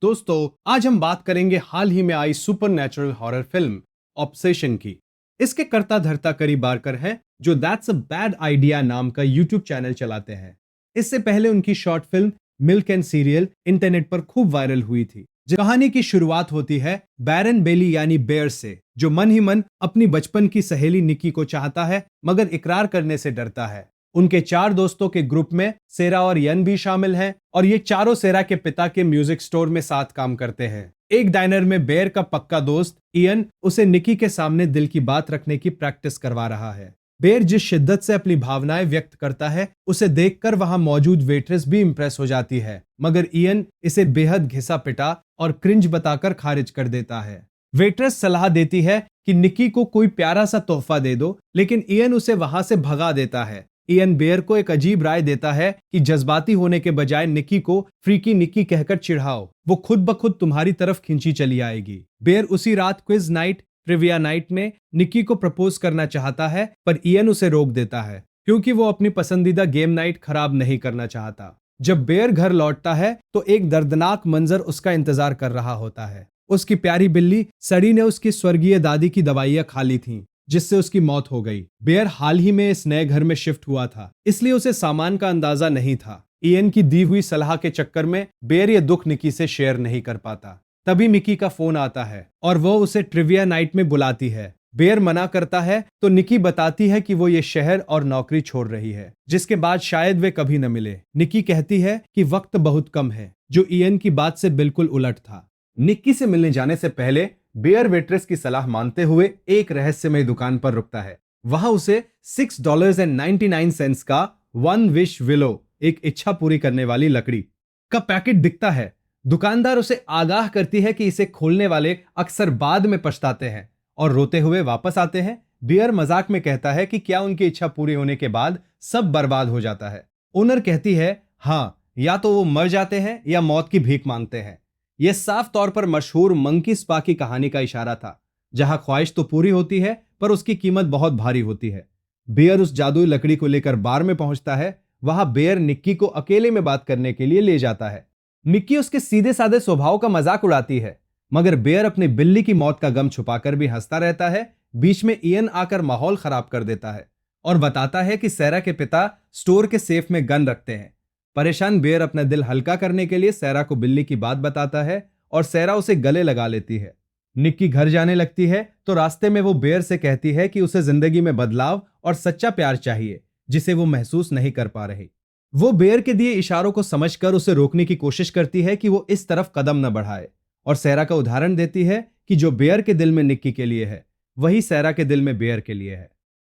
दोस्तों, आज हम बात करेंगे हाल ही में आई सुपरनैचुरल हॉरर फिल्म ऑब्सेशन की। इसके कर्ता धर्ता करी बारकर हैं, जो दैट्स अ बैड आइडिया नाम का यूट्यूब चैनल चलाते हैं। इससे पहले उनकी short film milk and serial internet पर खूब वायरल हुई थी। कहानी की शुरुआत होती है बैरन बेली यानी बेयर से, जो मन ही मन अपनी बचपन की सहेली निकी को चाहता है मगर इकरार करने से डरता है। उनके 4 दोस्तों के ग्रुप में सेरा और यन भी शामिल हैं और ये चारों सेरा के पिता के म्यूजिक स्टोर में साथ काम करते हैं। एक डाइनर में बेयर का पक्का दोस्त इयन उसे निकी के सामने दिल की बात रखने की प्रैक्टिस करवा रहा है। बेयर जिस शिद्दत से अपनी भावनाएं व्यक्त करता है, उसे देखकर वहां मौजूद वेट्रेस भी इंप्रेस हो जाती है, मगर इयन इसे बेहद घिसा पिटा और क्रिंज बताकर खारिज कर देता है। वेट्रेस सलाह देती है कि निकी को कोई प्यारा सा तोहफा दे दो, लेकिन इयन उसे वहां से भगा देता है। इयन बेयर को एक अजीब राय देता है कि जज्बाती होने के बजाय निकी को फ्रीकी निकी कहकर चिढ़ाओ, वो खुद ब खुद तुम्हारी तरफ खिंची चली आएगी। बेयर उसी रात क्विज नाइट ट्रिविया नाइट में निकी को प्रपोज करना चाहता है, पर इयन उसे रोक देता है क्योंकि वो अपनी पसंदीदा गेम नाइट खराब नहीं करना चाहता। जब बेयर घर लौटता है तो एक दर्दनाक मंजर उसका इंतजार कर रहा होता है। उसकी प्यारी बिल्ली सड़ी ने उसकी स्वर्गीय दादी की दवाइयां खा ली थीं, जिससे उसकी मौत हो गई। बेयर हाल ही में इस नए घर में शिफ्ट हुआ था, इसलिए उसे सामान का अंदाजा नहीं था। इयन की दी हुई सलाह के चक्कर में बेयर ये दुख निकी से शेयर नहीं कर पाता। तभी मिकी का फोन आता है और वो उसे ट्रिविया नाइट में बुलाती है। बेयर मना करता है तो निकी बताती है कि वो ये शहर और नौकरी छोड़ रही है, जिसके बाद शायद वे कभी न मिले। निकी कहती है कि वक्त बहुत कम है, जो इयन की बात से बिल्कुल उलट था। निक्की से मिलने जाने से पहले बेयर वेट्रेस की सलाह मानते हुए एक रहस्यमय दुकान पर रुकता है। वहां उसे $6.99 का वन विश विलो, एक इच्छा पूरी करने वाली लकड़ी का पैकेट दिखता है। दुकानदार उसे आगाह करती है कि इसे खोलने वाले अक्सर बाद में पछताते हैं और रोते हुए वापस आते हैं। बेयर मजाक में कहता है कि क्या उनकी इच्छा पूरी होने के बाद सब बर्बाद हो जाता है। ओनर कहती है, हाँ, या तो वो मर जाते हैं या मौत की भीख मांगते हैं। यह साफ तौर पर मशहूर मंकी स्पा की कहानी का इशारा था, जहां ख्वाहिश तो पूरी होती है पर उसकी कीमत बहुत भारी होती है। बेयर उस जादुई लकड़ी को लेकर बार में पहुंचता है। वहां बेयर निक्की को अकेले में बात करने के लिए ले जाता है। निक्की उसके सीधे साधे स्वभाव का मजाक उड़ाती है, मगर बेयर अपनी बिल्ली की मौत का गम छुपाकर भी हंसता रहता है। बीच में इयन आकर माहौल खराब कर देता है और बताता है कि सेरा के पिता स्टोर के सेफ में गन रखते हैं। परेशान बेयर अपना दिल हल्का करने के लिए सेरा को बिल्ली की बात बताता है और सेरा उसे गले लगा लेती है। निक्की घर जाने लगती है तो रास्ते में वो बेयर से कहती है कि उसे जिंदगी में बदलाव और सच्चा प्यार चाहिए, जिसे वो महसूस नहीं कर पा रही। वो बेयर के दिए इशारों को समझकर उसे रोकने की कोशिश करती है कि वो इस तरफ कदम न बढ़ाए, और सेरा का उदाहरण देती है कि जो बेयर के दिल में निक्की के लिए है, वही सेरा के दिल में बेयर के लिए है।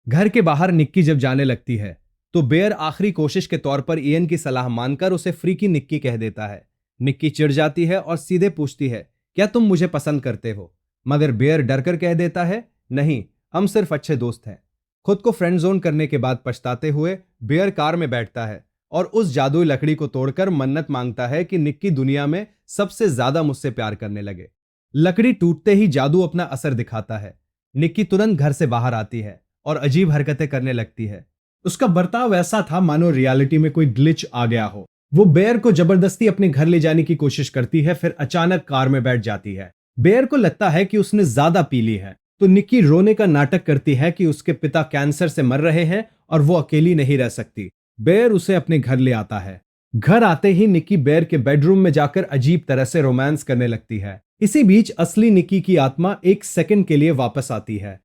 घर के बाहर निक्की जब जाने लगती है तो बेयर आखिरी कोशिश के तौर पर इयन की सलाह मानकर उसे फ्रीकी निक्की कह देता है। निक्की चिढ़ जाती है और सीधे पूछती है, क्या तुम मुझे पसंद करते हो? मगर बेयर डरकर कह देता है, नहीं, हम सिर्फ अच्छे दोस्त हैं। खुद को फ्रेंड जोन करने के बाद पछताते हुए बेयर कार में बैठता है और उस जादुई लकड़ी को तोड़कर मन्नत मांगता है कि निक्की दुनिया में सबसे ज्यादा मुझसे प्यार करने लगे। लकड़ी टूटते ही जादू अपना असर दिखाता है। निक्की तुरंत घर से बाहर आती है और अजीब हरकतें करने लगती है। उसका बर्ताव ऐसा था मानो रियलिटी में कोई ग्लिच आ गया हो। वो बेयर को जबरदस्ती अपने घर ले जाने की कोशिश करती है, फिर अचानक कार में बैठ जाती है। बेयर को लगता है कि उसने ज्यादा पी ली है, तो निक्की रोने का नाटक करती है कि उसके पिता कैंसर से मर रहे हैं और वो अकेली नहीं रह सकती। बेयर उसे अपने घर ले आता है। घर आते ही निक्की बेयर के बेडरूम में जाकर अजीब तरह से रोमांस करने लगती है। इसी बीच असली निक्की की आत्मा एक सेकंड के लिए वापस आती है,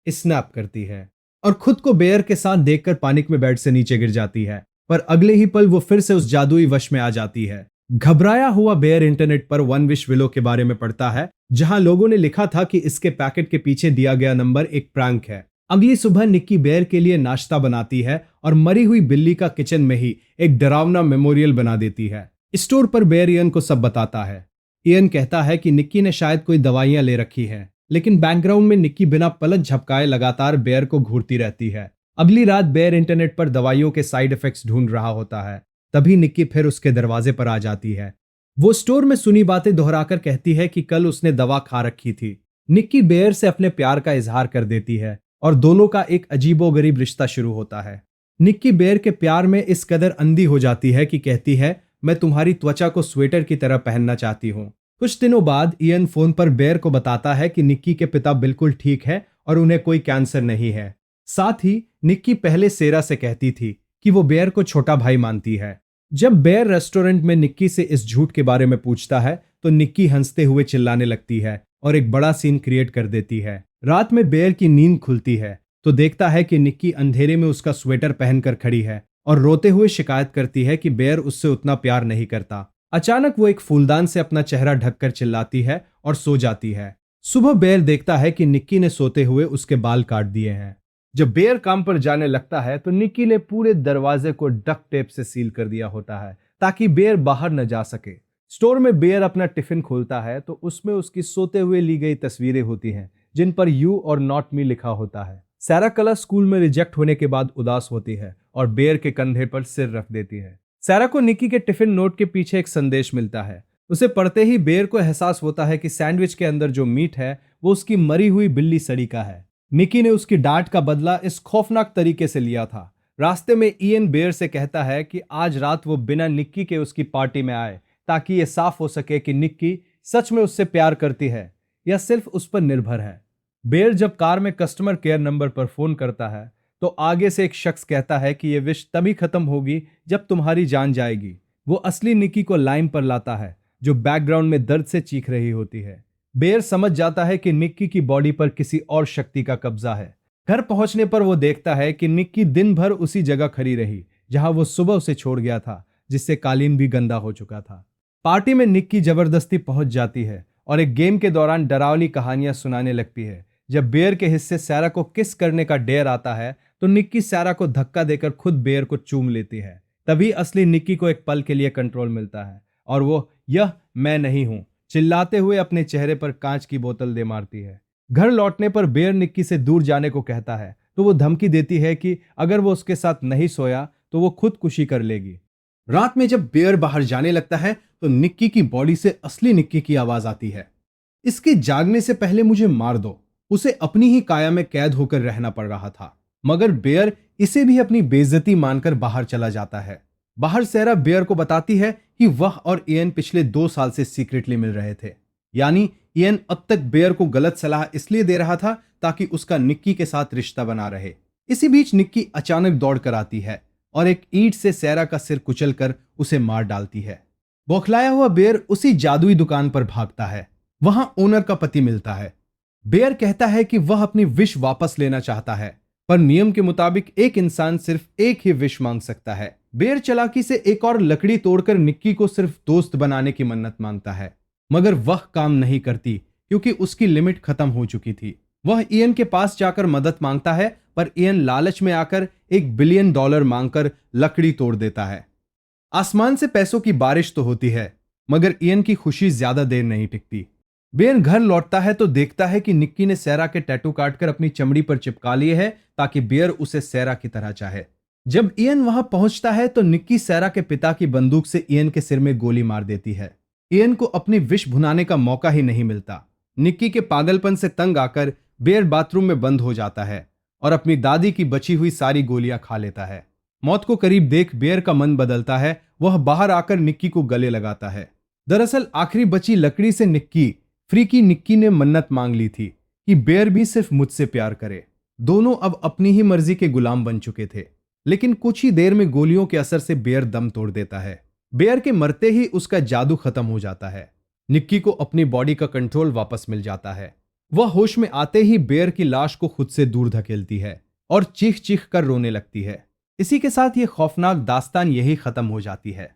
स्नैप करती है और खुद को बेयर के साथ देखकर पैनिक में बेड से नीचे गिर जाती है। पर अगले ही पल वो फिर से उस जादुई वश में आ जाती है। घबराया हुआ बेयर इंटरनेट पर वन विश विलो के बारे में पढ़ता है, जहां लोगों ने लिखा था कि इसके पैकेट के पीछे दिया गया नंबर एक प्रैंक है। अगली सुबह निक्की बेयर के लिए नाश्ता बनाती है और मरी हुई बिल्ली का किचन में ही एक डरावना मेमोरियल बना देती है। स्टोर पर बेयर इयन को सब बताता है। इयन कहता है कि निक्की ने शायद कोई दवाइयां ले रखी है, लेकिन बैकग्राउंड में निक्की बिना पलक झपकाए लगातार बेयर को घूरती रहती है। अगली रात बेयर इंटरनेट पर दवाइयों के साइड इफेक्ट्स ढूंढ रहा होता है। तभी निक्की फिर उसके दरवाजे पर आ जाती है। वो स्टोर में सुनी बातें दोहराकर कहती है कि कल उसने दवा खा रखी थी। निक्की बेयर से अपने प्यार का इजहार कर देती है और दोनों का एक अजीबोगरीब रिश्ता शुरू होता है। निक्की बेयर के प्यार में इस कदर अंधी हो जाती है कि कहती है, मैं तुम्हारी त्वचा को स्वेटर की तरह पहनना चाहती हूँ। कुछ दिनों बाद इयन फोन पर बेयर को बताता है कि निक्की के पिता बिल्कुल ठीक है और उन्हें कोई कैंसर नहीं है। साथ ही निक्की पहले सेरा से कहती थी कि वो बेयर को छोटा भाई मानती है। जब बेयर रेस्टोरेंट में निक्की से इस झूठ के बारे में पूछता है तो निक्की हंसते हुए चिल्लाने लगती है और एक बड़ा सीन क्रिएट कर देती है। रात में बेयर की नींद खुलती है तो देखता है कि निक्की अंधेरे में उसका स्वेटर पहनकर खड़ी है और रोते हुए शिकायत करती है कि बेयर उससे उतना प्यार नहीं करता। अचानक वो एक फूलदान से अपना चेहरा ढककर चिल्लाती है और सो जाती है। सुबह बेयर देखता है कि निक्की ने सोते हुए उसके बाल काट दिए हैं। जब बेयर काम पर जाने लगता है तो निक्की ने पूरे दरवाजे को डक्ट टेप से सील कर दिया होता है ताकि बेयर बाहर न जा सके। स्टोर में बेयर अपना टिफिन खोलता है तो उसमें उसकी सोते हुए ली गई तस्वीरें होती हैं जिन पर यू और नॉट मी लिखा होता है। सैरा कला स्कूल में रिजेक्ट होने के बाद उदास होती है और बेयर के कंधे पर सिर रख देती है। सैरा को निक्की के टिफिन नोट के पीछे एक संदेश मिलता है। उसे पढ़ते ही बेयर को एहसास होता है कि सैंडविच के अंदर जो मीट है वो उसकी मरी हुई बिल्ली सड़ी का है। निक्की ने उसकी डांट का बदला इस खौफनाक तरीके से लिया था। रास्ते में इयन बेयर से कहता है कि आज रात वो बिना निक्की के उसकी पार्टी में आए ताकि ये साफ हो सके कि निक्की सच में उससे प्यार करती है या सिर्फ उस पर निर्भर है। बेयर जब कार में कस्टमर केयर नंबर पर फोन करता है तो आगे से एक शख्स कहता है कि यह विश तभी खत्म होगी जब तुम्हारी जान जाएगी। वो असली निक्की को लाइन पर लाता है जो बैकग्राउंड में दर्द से चीख रही होती है। बेयर समझ जाता है कि निक्की की बॉडी पर किसी और शक्ति का कब्जा है। घर पहुंचने पर वो देखता है कि निक्की दिन भर उसी जगह खड़ी रही जहां वो सुबह उसे छोड़ गया था, जिससे कालीन भी गंदा हो चुका था। पार्टी में निक्की जबरदस्ती पहुंच जाती है और एक गेम के दौरान डरावनी कहानियां सुनाने लगती है। जब बेयर के हिस्से सैरा को किस करने का डेयर आता है तो निक्की सैरा को धक्का देकर खुद बेयर को चूम लेती है। तभी असली निक्की को एक पल के लिए कंट्रोल मिलता है और वो यह मैं नहीं हूं चिल्लाते हुए अपने चेहरे पर कांच की बोतल दे मारती है। घर लौटने पर बेयर निक्की से दूर जाने को कहता है तो वो धमकी देती है कि अगर वो उसके साथ नहीं सोया तो वो खुदकुशी कर लेगी। रात में जब बेयर बाहर जाने लगता है तो निक्की की बॉडी से असली निक्की की आवाज आती है, इसके जागने से पहले मुझे मार दो। उसे अपनी ही काया में कैद होकर रहना पड़ रहा था, मगर बेयर इसे भी अपनी बेइज्जती मानकर बाहर चला जाता है। बाहर सैरा बेयर को बताती है कि वह और इयन पिछले 2 साल से सीक्रेटली मिल रहे थे। यानी इयन अब तक बेयर को गलत सलाह इसलिए दे रहा था ताकि उसका निक्की के साथ रिश्ता बना रहे। इसी बीच निक्की अचानक दौड़ कर आती है और एक ईंट से सैरा का सिर कुचलकर उसे मार डालती है। बौखलाया हुआ बेयर उसी जादुई दुकान पर भागता है। वहां ओनर का पति मिलता है। बेयर कहता है कि वह अपनी विश वापस लेना चाहता है, पर नियम के मुताबिक एक इंसान सिर्फ एक ही विश मांग सकता है। बेयर चालाकी से एक और लकड़ी तोड़कर निक्की को सिर्फ दोस्त बनाने की मन्नत मांगता है, मगर वह काम नहीं करती क्योंकि उसकी लिमिट खत्म हो चुकी थी। वह इयन के पास जाकर मदद मांगता है, पर इयन लालच में आकर $1 बिलियन मांगकर लकड़ी तोड़ देता है। आसमान से पैसों की बारिश तो होती है, मगर इयन की खुशी ज्यादा देर नहीं टिकती। बेयर घर लौटता है तो देखता है कि निक्की ने सैरा के टैटू काटकर अपनी चमड़ी पर चिपका लिए है ताकि बेयर उसे सैरा की तरह चाहे। जब इयन वहां पहुंचता है तो निक्की सैरा के पिता की बंदूक से इयन के सिर में गोली मार देती है। इयन को अपनी विश भुनाने का मौका ही नहीं मिलता। निक्की के पागलपन से तंग आकर बेयर बाथरूम में बंद हो जाता है और अपनी दादी की बची हुई सारी गोलियां खा लेता है। मौत को करीब देख बेयर का मन बदलता है। वह बाहर आकर निक्की को गले लगाता है। दरअसल आखिरी बची लकड़ी से फ्रीकी निक्की ने मन्नत मांग ली थी कि बेयर भी सिर्फ मुझसे प्यार करे। दोनों अब अपनी ही मर्जी के गुलाम बन चुके थे, लेकिन कुछ ही देर में गोलियों के असर से बेयर दम तोड़ देता है। बेयर के मरते ही उसका जादू खत्म हो जाता है। निक्की को अपनी बॉडी का कंट्रोल वापस मिल जाता है। वह होश में आते ही बेयर की लाश को खुद से दूर धकेलती है और चीख चीख कर रोने लगती है। इसी के साथ यह खौफनाक दास्तान यही खत्म हो जाती है।